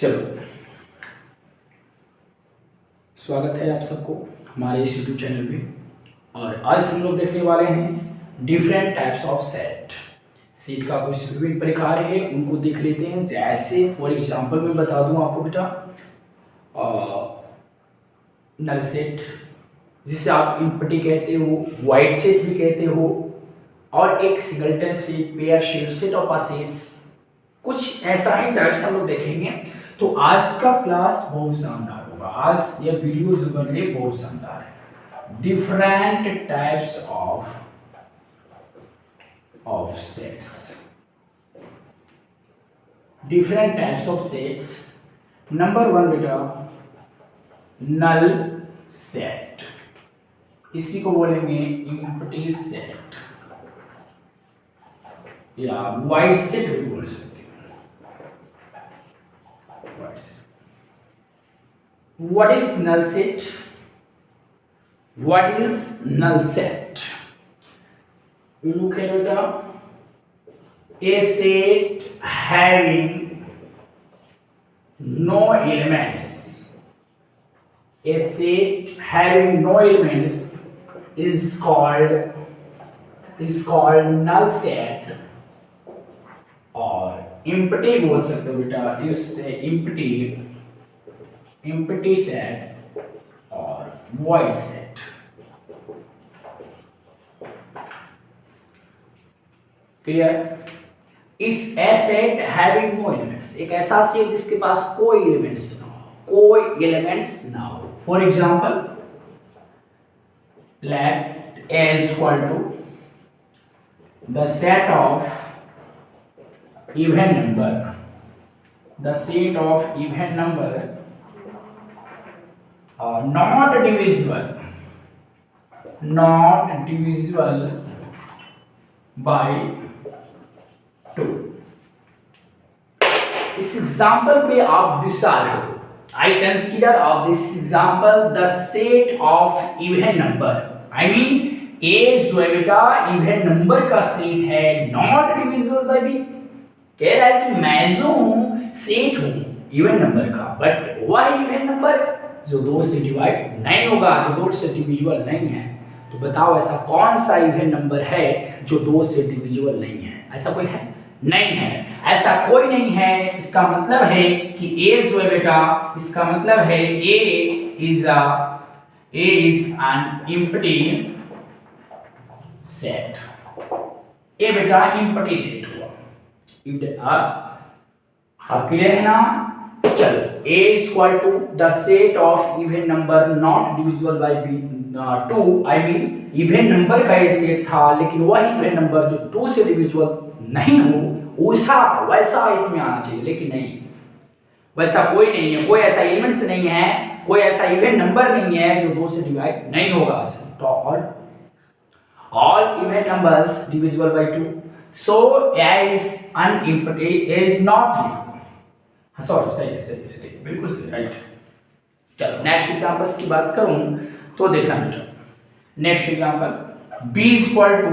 चलो, स्वागत है आप सबको हमारे इस यूट्यूब चैनल पे। और आज हम लोग देखने वाले हैं different types of set. Set का कुछ विभिन्न प्रकार है, उनको देख लेते हैं। जैसे फॉर एग्जांपल मैं बता दूं आपको बेटा, नल सेट जिसे आप इम्पटी कहते हो, वाइड सेट भी कहते हो, और एक singleton set, pair set, set of sets, कुछ ऐसा ही टाइप्स हम लोग देखेंगे। तो आज का क्लास बहुत शानदार होगा। आज यह वीडियो जो बन रही है बहुत शानदार है। Different types of sets, different types of sets. Number 1 बेटा, नल सेट, इसी को बोलेंगे इम्पटी सेट या वाइड सेट भी बोल सकते हैं। What is null set? What is null set? You look at it up. A set having no elements. A set having no elements is called null set, और empty बोल सकते हो बेटा, इससे empty set और void set। क्लियर? इस A set having no elements, एक ऐसा सेट जिसके पास कोई एलिमेंट्स ना हो। For example, let A is equal to the set of even number, the set of even number not divisible by 2। इस example पे आप विचार करो। I consider of this example the set of even number, I mean A जो है बेटा even number का set है, नॉट डिविजिबल बाय बी। कह रहा है कि मैं जो हूं सेट हूं इवन नंबर का, बट वह इवन नंबर जो 2 से डिवाइड नहीं होगा, जो 2 से डिविजिबल नहीं है। तो बताओ ऐसा कौन सा इवन नंबर है जो 2 से डिविजिबल नहीं है? ऐसा कोई है? नहीं है, ऐसा कोई नहीं है। इसका मतलब है कि ए जो है बेटा, इसका मतलब है ए इज एन एम्प्टी सेट। ए बेटा एम्प्टी सेट हुआ। अब क्लियर है ना? चलो, A is equal to the set of even number not divisible by 2, I mean even number का ये सेट था, लेकिन वह even number जो 2 से डिविजिबल नहीं हो वैसा इसमें आना चाहिए, लेकिन नहीं, वैसा कोई नहीं है। कोई ऐसा एलिमेंट्स नहीं है, कोई ऐसा इवन नंबर नहीं है जो 2 से डिवाइड नहीं होगा। तो all even numbers divisible by 2, so A is unempty, is not, sorry, सही, बिल्कुल सही, राइट। चलो नेक्स्ट एग्जांपल्स की बात करूं तो देखना बेटा, next example, B is equal to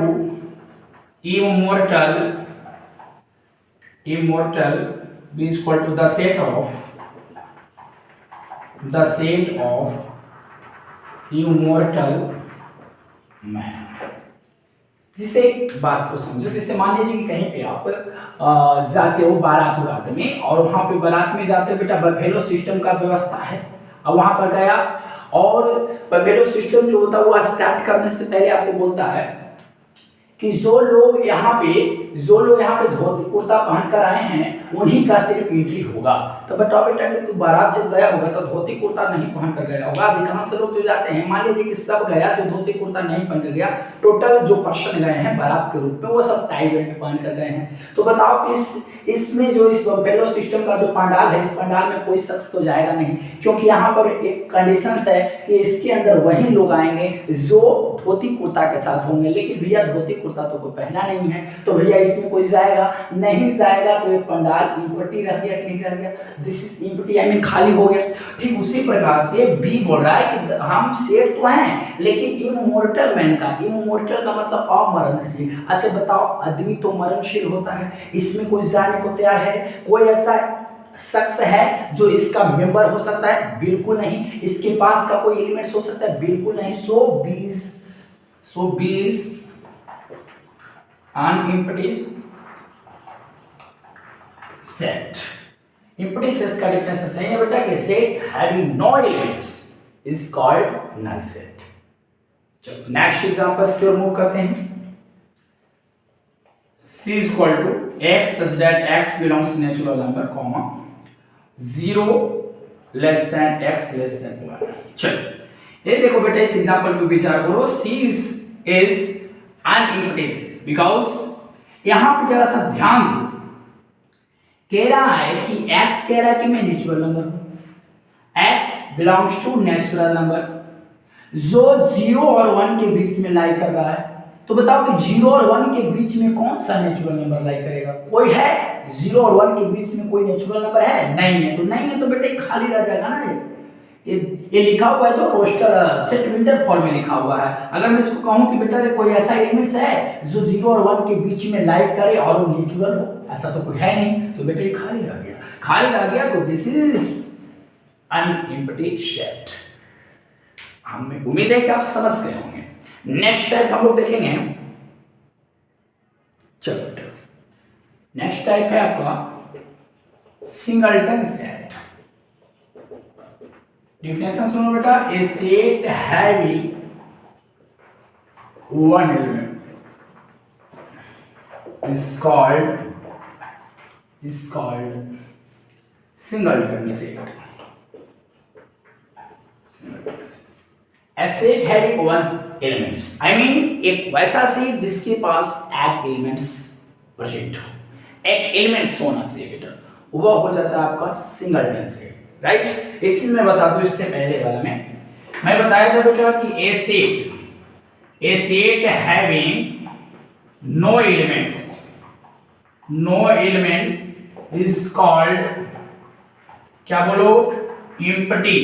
immortal, B is equal to the set of immortal man। जिसे बात को समझो, जैसे मान लीजिए कि कहीं पे आप जाते हो बारात में, और वहां पे बारात में जाते हो बेटा, बफेलो सिस्टम का व्यवस्था है। अब वहां पर गया, और बफेलो सिस्टम जो होता है वो स्टार्ट करने से पहले आपको बोलता है कि जो लोग यहाँ पे धोती कुर्ता पहनकर आए हैं उन्हीं का सिर्फ एंट्री होगा। तो बताओ बेटा कि तू बारात जब गया होगा तो धोती कुर्ता नहीं पहनकर गया होगा। अधिकांश लोग जो जाते हैं, मान लीजिए कि सब गया जो धोती कुर्ता नहीं पहनकर गया, टोटल जो पर्सन गए हैं बारात के रूप में वो सब टाई बेल्ट पहनकर गए हैं। तो बताओ इसमें जो इस बफेलो सिस्टम का जो पंडाल है, इस पंडाल में कोई शख्स तो जाएगा नहीं, क्योंकि यहाँ पर एक कंडीशन है कि इसके अंदर वही लोग आएंगे जो धोती कुर्ता के साथ होंगे। लेकिन भैया धोती कुर्ता तो कोई पहना नहीं है, तो भैया इसमें कोई जाएगा नहीं जाएगा, तो ये पंडाल एम्प्टी रह गया कि नहीं रह गया? This is empty, I mean खाली हो गया। ठीक उसी प्रकार से बी बोल रहा है कि हम सेट तो हैं, लेकिन इमोर्टल मैन का, इमोर्टल का मतलब अमरणशील। अच्छा बताओ, आदमी तो मरणशील होता है, इसमें कोई जाने को तैयार है? कोई ऐसा शख्स है जो इसका मेंबर हो सकता है? बिल्कुल नहीं। इसके पास का कोई एलिमेंट्स हो सकता है? बिल्कुल नहीं। सो बीज an empty set। empty set का डिफिनेशन सही है बेटा कि set having no elements is called null set. चलो नेक्स्ट एग्जांपल्स की ओर मूव करते हैं। C is equal to x such that x belongs to natural number, comma 0 less than x less than 1। चलो ये देखो बेटा, इस एग्जांपल पे विचार करो। C is an empty set because यहां पे जरा सा ध्यान दो, कह रहा है कि x कह रहा है कि मैं नेचुरल नंबर हूं, x belongs to natural number जो 0 और 1 के बीच में लाई कर रहा है। तो बताओ कि 0 और 1 के बीच में कौन सा नेचुरल नंबर लाई करेगा? कोई है? 0 और 1 के बीच में कोई नेचुरल नंबर है? नहीं है। तो नहीं है तो बेटा खाली रह जाएगा ना। ये लिखा हुआ है जो रोस्टर सेट विंडर फॉर्म में लिखा हुआ है। अगर मैं इसको कहूं कि बेटा कोई ऐसा एलिमेंट्स है जो 0 और 1 के बीच में लाइक करे और वो नेचुरल हो, ऐसा तो कोई है नहीं, तो बेटा ये खाली रह गया। खाली रह गया तो this is an empty set. हमें उम्मीद है कि आप समझ गए होंगे। नेक्स्ट टाइप हम लोग देखेंगे। चलो नेक्स्ट टाइप है आपका सिंगलटन सेट। डिफिनेशन सुनो बेटा, a set having one element is called singleton set। A set having one elements, I mean एक वैसा सेट जिसके पास एक एलिमेंट्स प्रेजेंट हो, एक एलिमेंट्स होना चाहिए बेटा, वो हो जाता है आपका सिंगलटन सेट। राइट एक चीज मैं बता दूं इससे पहले वाला में मैं बताया था बेटा कि a set having no elements is called क्या बोलो? Empty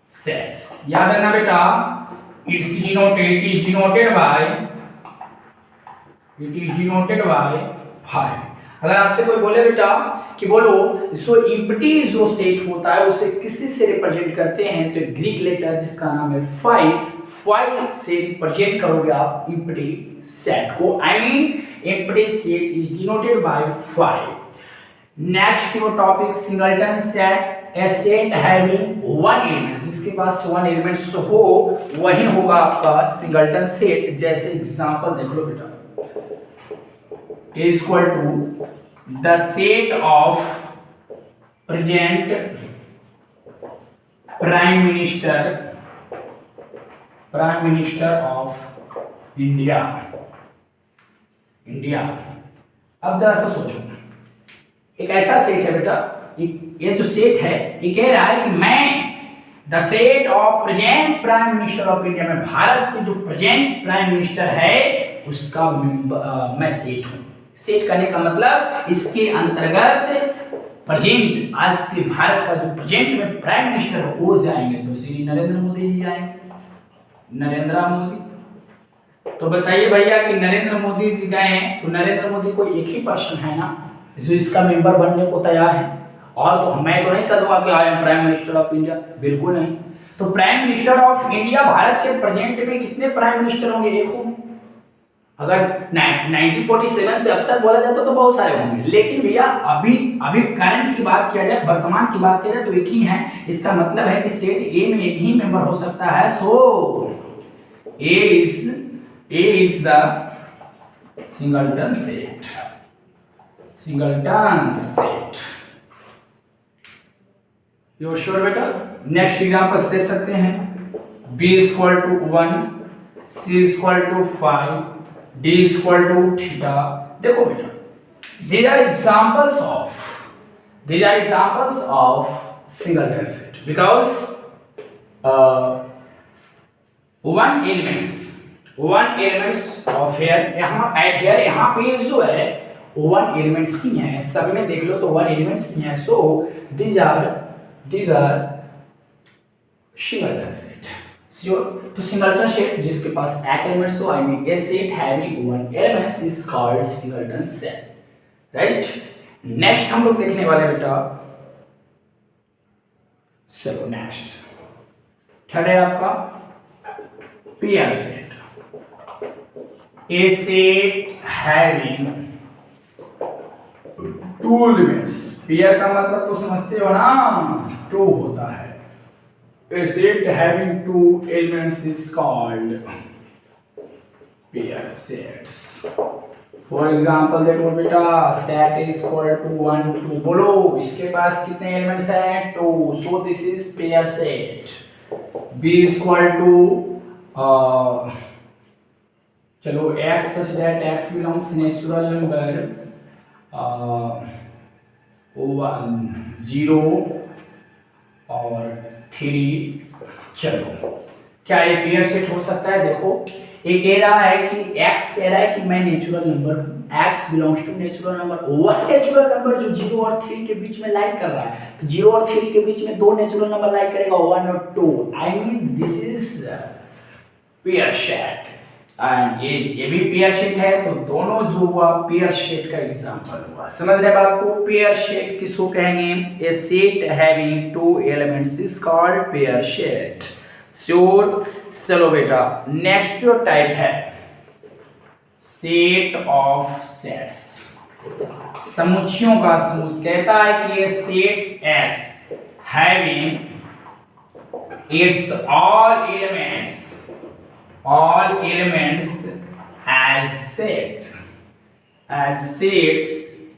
sets. याद रखना बेटा, इट इज डिनोटेड बाय 5। अगर आपसे कोई बोले बेटा कि बोलो जो एम्प्टी जो सेट होता है उसे किसी से रिप्रेजेंट करते हैं, तो ग्रीक लेटर जिसका नाम है फाइव से रिप्रेजेंट करोगे आप एम्प्टी सेट को। I mean empty set is denoted by 5। Next your topic singleton set. A set having one element, जिसके पास वन एलिमेंट्स हो वही होगा आपका सिंगलटन सेट। जैसे एग्जांपल देख लो बेटा, is equal to the set of present prime minister of India। अब जरा सा सोचो, एक ऐसा सेट है बेटा, ये जो सेट है ये कह रहा है कि मैं the set of present prime minister of India में, भारत के जो प्रेजेंट प्राइम मिनिस्टर है उसका मैं सेट हूं। सेट करने का मतलब इसके अंतर्गत प्रेजेंट आज के भारत का जो प्रेजेंट में प्राइम मिनिस्टर है वो जाएंगे, तो श्री नरेंद्र मोदी जी जाएंगे। नरेंद्र मोदी, तो बताइए भैया कि नरेंद्र मोदी जी गए तो नरेंद्र मोदी कोई एक ही पर्सन है ना जो इसका मेंबर बनने को तैयार है? और तो मैं तो नहीं कह दूंगा कि I am prime minister of India, बिल्कुल नहीं। तो prime minister of India Bharat के प्रेजेंट में कितने प्राइम मिनिस्टर होंगे? एक होंगे। अगर 1947 से अब तक बोला जाता तो बहुत सारे होंगे, लेकिन भैया अभी करंट की बात किया जाए, वर्तमान की बात किया जाए तो एक ही है। इसका मतलब है कि सेट ए में एक ही मेंबर हो सकता है। So A is the singleton set. You sure बेटा? नेक्स्ट एग्जांपल्स देख सकते हैं। b is equal to 1, c is equal to 5, d is equal to theta। देखो बेटा, these are examples of singleton set because one elements of here यहाँ पे जो है one एलिमेंट सी है, सब में देख लो तो one एलिमेंट सी है। सो these are singleton set. Sure? तो सिंगलटन सेट जिसके पास एक एलिमेंट्स हो, आई mean A set having one elements is called singleton set. Right next हम लोग देखने वाले बेटा, चलो नेक्स्ट थर्ड है आपका pair set. A set having two elements, pair का मतलब तो समझते हो ना, टू होता है। A set having two elements is called pair sets. For example देखो बेटा, सेट इज इक्वल टू 1 2, बोलो इसके पास कितने एलिमेंट्स हैं? 2, so this is pair set. B is equal to चलो x such that x belongs natural number 1 0 और 3। चलो क्या ये पेयर सेट हो सकता है? देखो ये कह रहा है कि x कह रहा है कि मैं नेचुरल नंबर हूँ, x belongs to natural number. वह नेचुरल नंबर जो 0 और 3 के बीच में लाइक कर रहा है, तो 0 और 3 के बीच में दो नेचुरल नंबर लाइक करेगा, 1 और 2। I mean this is pair set. And ये भी पेयर सेट है, तो दोनों जो हुआ पेयर सेट का एग्जांपल हुआ। समझ रहे बात को? पेयर सेट किसको कहेंगे? A set having two elements is called pair set. Sure? चलो बेटा नेक्स्ट जो टाइप है सेट ऑफ सेट्स, समुच्चयों का समूह। कहता है कि ये sets S having its all elements as sets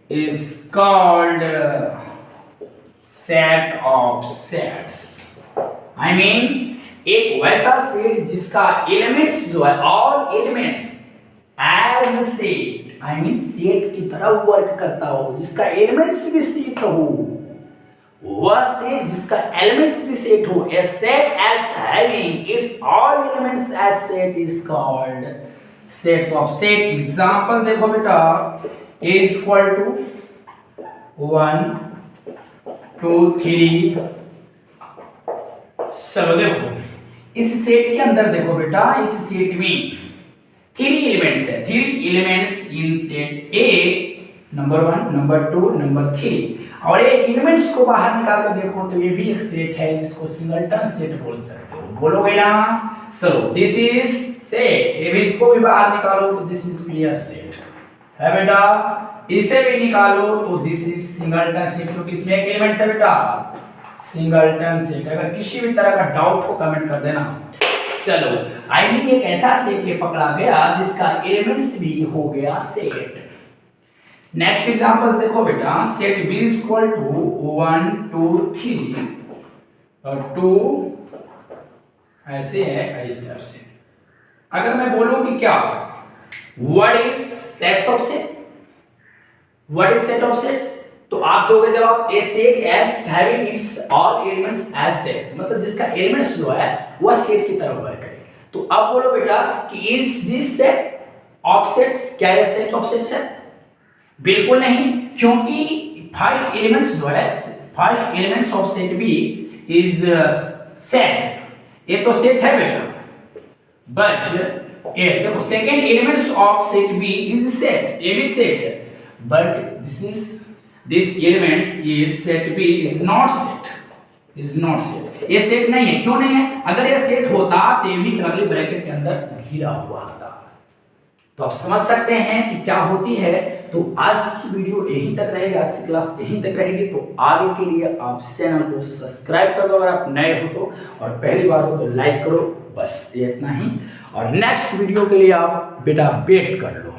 is called set of sets। I mean एक वैसा सेट जिसका एलिमेंट्स जो है, all elements as set, I mean set की तरह वर्क करता हो, जिसका एलिमेंट्स भी सेट हो, वह सेट जिसका एलिमेंट्स भी सेट हो। A set S having its all elements as set is called set of set. Example देखो बेटा, ए इज इक्वल टू 1 2 3। चलो देखो इस सेट के अंदर देखो बेटा, इस सेट में 3 एलिमेंट्स है, 3 elements in set A, number 1 number 2 number 3। और ये एलिमेंट्स को बाहर निकाल कर देखो तो ये भी एक सेट है जिसको सिंगलटन सेट बोल सकते हो। बोलोगे ना? चलो दिस इज सेट, ये भी इसको भी बाहर निकालो तो दिस इज पेयर सेट है बेटा। इसे भी निकालो तो दिस इज सिंगलटन सेट, क्योंकि इसमें एक एलिमेंट है बेटा, सिंगलटन सेट। अगर किसी भी तरह का डाउट हो कमेंट कर देना। चलो आई मीन एक ऐसा सेट ये पकड़ा गया जिसका एलिमेंट्स भी हो गया सेट। नेक्स्ट एग्जांपल्स देखो बेटा, set B is equal to 1 2 3 और 2 ऐसे है इस टाइप से। अगर मैं बोलूं कि क्या what is sets of set, what is set of sets, तो आप दोगे जवाब a set S having its all elements as set, मतलब जिसका एलिमेंट्स जो है वह सेट की तरह वर्क करे। तो अब बोलो बेटा कि is this set of sets, क्या ये सेट ऑफ सेट्स है? बिल्कुल नहीं, क्योंकि फर्स्ट एलिमेंट्स जो है, first elements of set B is set, ये तो सेट है बेटा। बट ये देखो second elements of set B is set, ये भी सेट है, but this elements is set B is not set, ये सेट नहीं है। क्यों नहीं है? अगर ये सेट होता तो ये भी कर्ली ब्रैकेट के अंदर घिरा हुआ होता। तो आप समझ सकते हैं कि क्या होती है। तो आज की वीडियो यहीं तक रहेगी, आज की क्लास यहीं तक रहेगी। तो आगे के लिए आप चैनल को सब्सक्राइब कर दो अगर आप नए हो तो, और पहली बार हो तो लाइक करो, बस ये इतना ही। और नेक्स्ट वीडियो के लिए आप बेटा वेट कर लो।